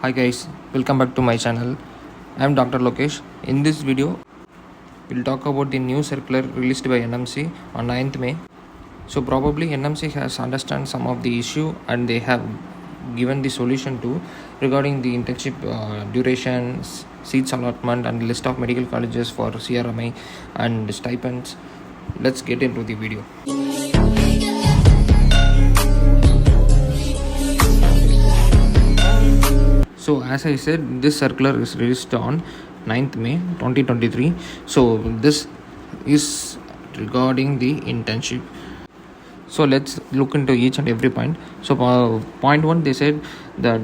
Hi guys, welcome back to my channel. I am Dr. Lokez. In this video, we'll talk about the new circular released by NMC on 9th May. So probably NMC has understand some of the issue and they have given the solution to regarding the internship duration, seats allotment and list of medical colleges for CRMI and stipends. Let's get into the video. So as I said, this circular is released on 9th May 2023. So this is regarding the internship. So let's look into each and every point. So point one, they said that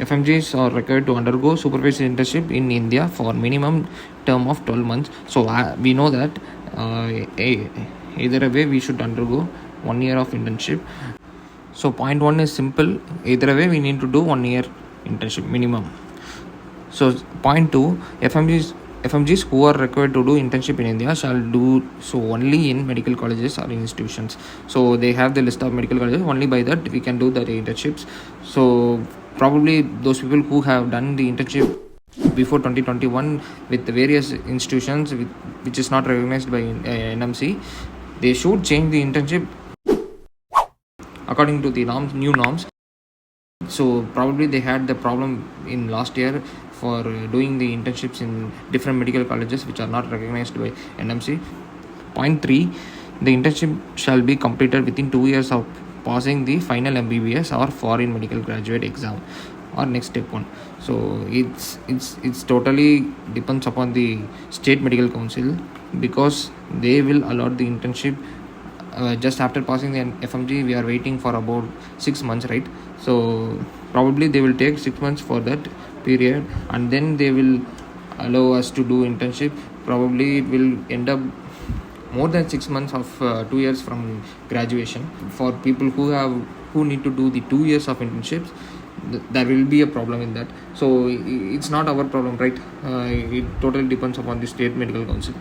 FMGs are required to undergo supervised internship in India for minimum term of 12 months. So we know that either way we should undergo 1 year of internship. So point one is simple. Either way we need to do 1 year internship minimum. So point two, FMGs who are required to do internship in India shall do so only in medical colleges or institutions. So they have the list of medical colleges, only by that we can do the internships. So probably those people who have done the internship before 2021 with the various institutions which is not recognized by NMC, they should change the internship according to the new norms. So probably they had the problem in last year for doing the internships in different medical colleges which are not recognized by NMC. Point 3, the internship shall be completed within 2 years of passing the final MBBS or foreign medical graduate exam or next step 1. So it's totally depends upon the state medical council, because they will allot the internship just after passing the FMG. We are waiting for about 6 months, right? So probably they will take 6 months for that period and then they will allow us to do internship. Probably it will end up more than 6 months of 2 years from graduation. For people who need to do the 2 years of internships, there will be a problem in that. So it's not our problem, right? It totally depends upon the state medical council.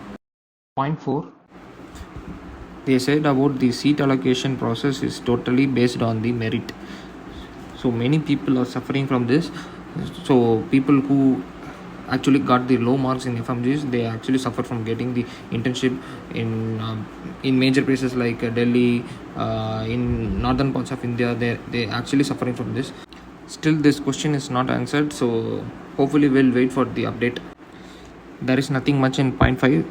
Point 4, they said about the seat allocation process is totally based on the merit. So many people are suffering from this. So people who actually got the low marks in FMGs, they actually suffer from getting the internship in major places like Delhi, in northern parts of India. They actually suffering from this. Still this question is not answered, so hopefully we'll wait for the update. There is nothing much in point 5.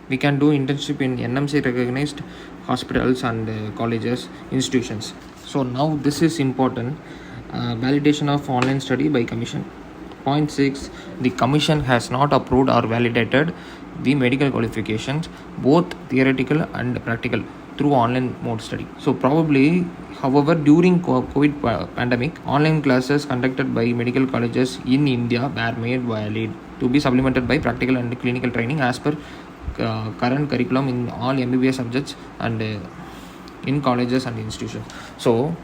We can do internship in NMC recognized hospitals and colleges, institutions. So now this is important. Validation of online study by commission. Point 6, the commission has not approved or validated the medical qualifications, both theoretical and practical, through online mode study. So probably, however, during COVID pandemic, online classes conducted by medical colleges in India were made valid to be supplemented by practical and clinical training as per current curriculum in all MBBS subjects and in colleges and institutions. So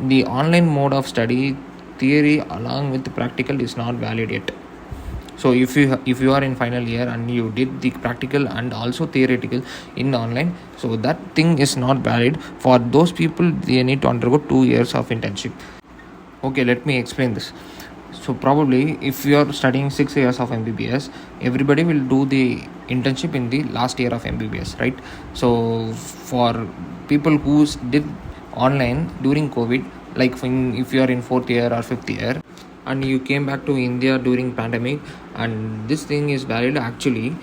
the online mode of study, theory along with practical, is not valid yet. So if you are in final year and you did the practical and also theoretical in online, so that thing is not valid. For those people, they need to undergo 2 years of internship. Okay, let me explain this. So probably if you are studying 6 years of MBBS, everybody will do the internship in the last year of MBBS, right? So for people who did online during COVID, like if you are in 4th year or 5th year and you came back to India during pandemic, and this thing is valid, actually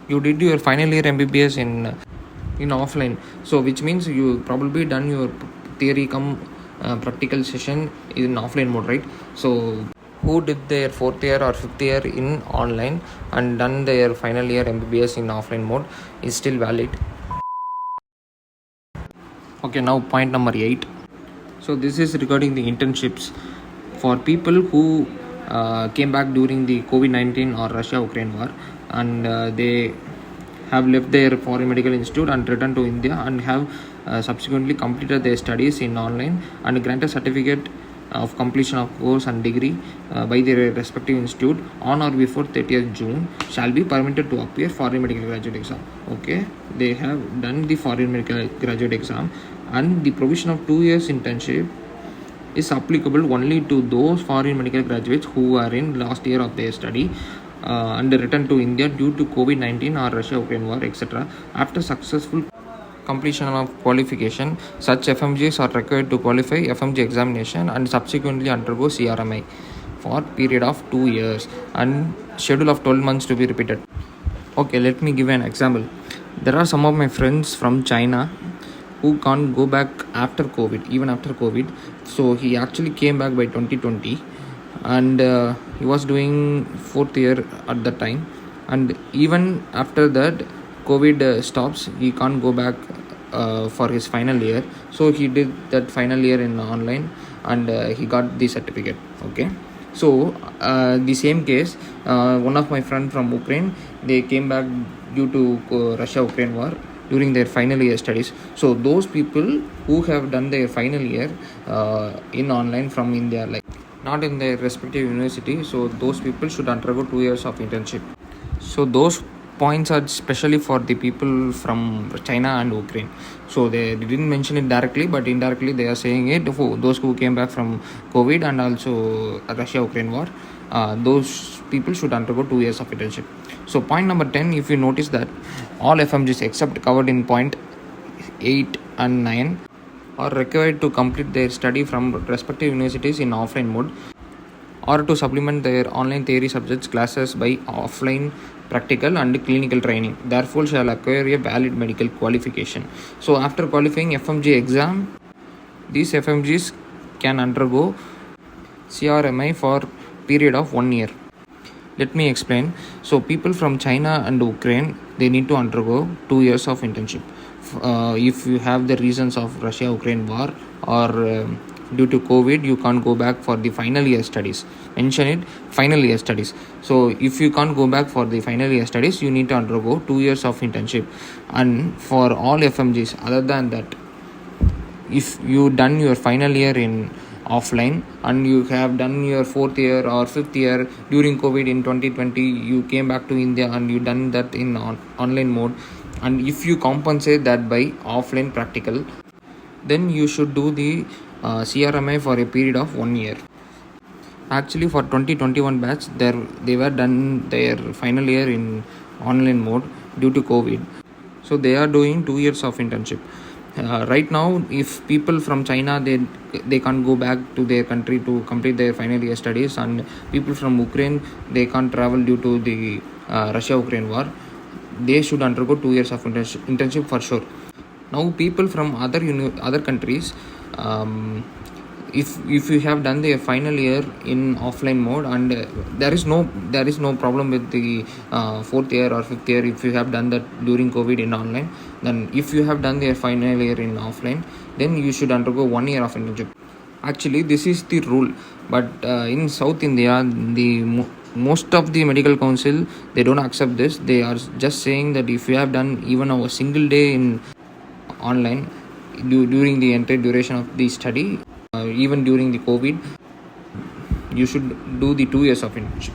you did your final year MBBS in offline. So which means you probably done your theory practical session in offline mode, right? So who did their 4th year or 5th year in online and done their final year MBBS in offline mode is still valid. Okay, now point number 8. So this is regarding the internships for people who came back during the COVID-19 or Russia-Ukraine war, and they have left their foreign medical institute and returned to India and have subsequently completed their studies in online and granted certificate of completion of course and degree by their respective institute on or before 30th June shall be permitted to appear foreign medical graduate exam. Okay, they have done the foreign medical graduate exam and the provision of 2 years internship is applicable only to those foreign medical graduates who are in last year of their study and return to India due to COVID-19 or Russia-Ukraine war, etc. After successful completion of qualification, such FMGs are required to qualify FMG examination and subsequently undergo CRMI for period of 2 years and schedule of 12 months to be repeated. Okay, let me give an example. There are some of my friends from China who can't go back after COVID, even after COVID. So he actually came back by 2020 and he was doing 4th year at that time. And even after that, COVID stops, he can't go back for his final year. So he did that final year in online and he got the certificate. Okay. So the same case, one of my friend from Ukraine, they came back due to Russia-Ukraine war during their final year studies. So those people who have done their final year in online from India, like not in their respective university, so those people should undergo 2 years of internship. So those points are especially for the people from China and Ukraine. So they didn't mention it directly, but indirectly they are saying it for those who came back from COVID and also Russia-Ukraine war. Those people should undergo 2 years of internship. So point number 10, if you notice that all FMGs except covered in point 8 and 9 are required to complete their study from respective universities in offline mode or to supplement their online theory subjects classes by offline practical and clinical training, therefore shall acquire a valid medical qualification. So after qualifying FMG exam, these FMGs can undergo CRMI for period of 1 year. Let me explain. So people from China and Ukraine, they need to undergo 2 years of internship. If you have the reasons of Russia-Ukraine war or due to COVID, you can't go back for the final year studies. Mention it, final year studies. So if you can't go back for the final year studies, you need to undergo 2 years of internship. And for all FMGs, other than that, if you done your final year in offline and you have done your 4th year or 5th year during COVID in 2020, you came back to India and you done that in online mode, and if you compensate that by offline practical, then you should do the CRMI for a period of 1 year. Actually for 2021 batch, they were done their final year in online mode due to COVID, so they are doing 2 years of internship. Right now, if people from China, they can't go back to their country to complete their final year studies, and people from Ukraine, they can't travel due to the Russia-Ukraine war, they should undergo 2 years of internship for sure. Now people from other countries, if you have done the final year in offline mode and there is no problem with the 4th year or 5th year, if you have done that during COVID in online, then if you have done the final year in offline, then you should undergo 1 year of internship. Actually this is the rule, but in South India, most of the medical council, they don't accept this. They are just saying that if you have done even a single day in online during the entire duration of the study, even during the COVID, you should do the 2 years of internship.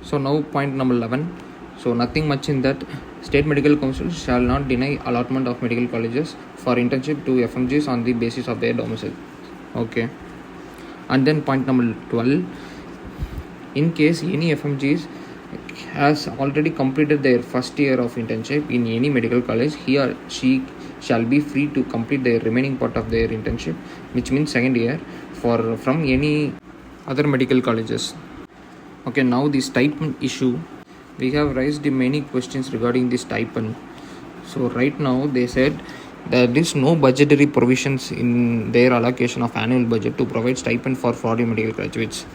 So now point number 11. So nothing much in that. State medical council shall not deny allotment of medical colleges for internship to FMGs on the basis of their domicile. Okay. And then point number 12. In case any FMGs has already completed their first year of internship in any medical college, he or she shall be free to complete the remaining part of their internship, which means second year, from any other medical colleges. Okay, now the stipend issue. We have raised many questions regarding the stipend. So right now they said there is no budgetary provisions in their allocation of annual budget to provide stipend for foreign medical graduates.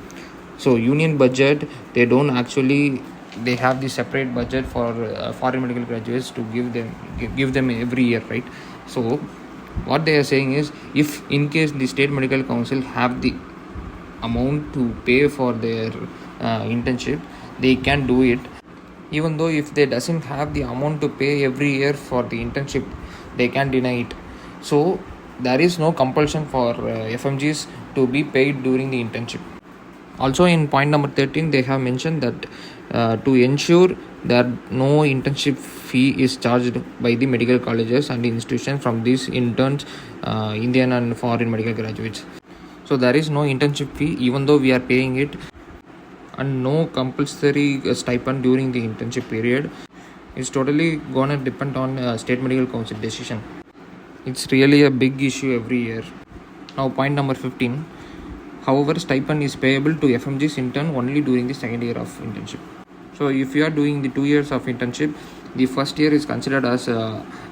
So union budget, they don't actually, they have the separate budget for foreign medical graduates to give them every year, right? So what they are saying is, if in case the state medical council have the amount to pay for their internship, they can do it. Even though if they doesn't have the amount to pay every year for the internship, they can deny it. So there is no compulsion for FMGs to be paid during the internship. Also in point number 13, they have mentioned that to ensure that no internship fee is charged by the medical colleges and institutions from these interns, Indian and foreign medical graduates. So there is no internship fee even though we are paying it, and no compulsory stipend during the internship period. It's totally gonna depend on state medical council decision. It's really a big issue every year. Now point number 15. However, stipend is payable to FMG's intern only during the second year of internship. So if you are doing the 2 years of internship, the first year is considered as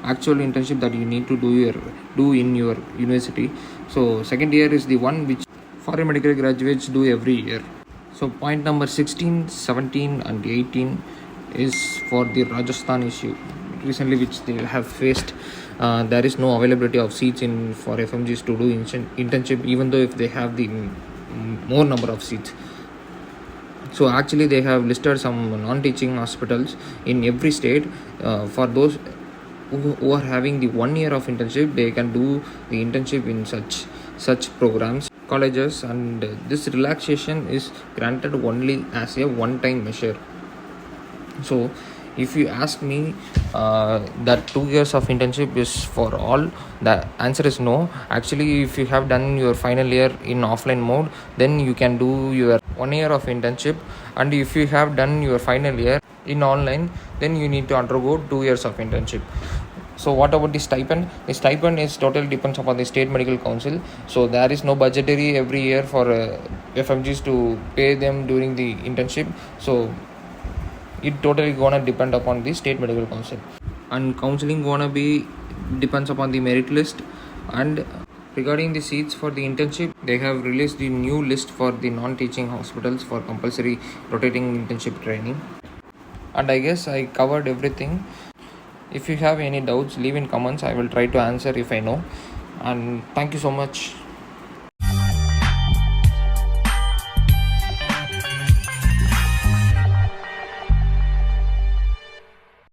actual internship that you need to do in your university. So second year is the one which foreign medical graduates do every year. So point number 16, 17 and 18 is for the Rajasthan issue recently which they have faced. There is no availability of seats in for FMGs to do internship even though if they have the more number of seats. So actually they have listed some non-teaching hospitals in every state. For those who are having the 1 year of internship, they can do the internship in such programs, colleges, and this relaxation is granted only as a one-time measure. So if you ask me that 2 years of internship is for all, the answer is no. Actually, if you have done your final year in offline mode, then you can do your 1 year of internship, and if you have done your final year in online, then you need to undergo 2 years of internship. So what about the stipend? The stipend is totally depends upon the state medical council. So there is no budgetary every year for FMGs to pay them during the internship. So it totally gonna depend upon the state medical council, and counseling gonna be depends upon the merit list. And regarding the seats for the internship, they have released the new list for the non-teaching hospitals for compulsory rotating internship training. And I guess I covered everything. If you have any doubts, leave in comments. I will try to answer if I know. And thank you so much.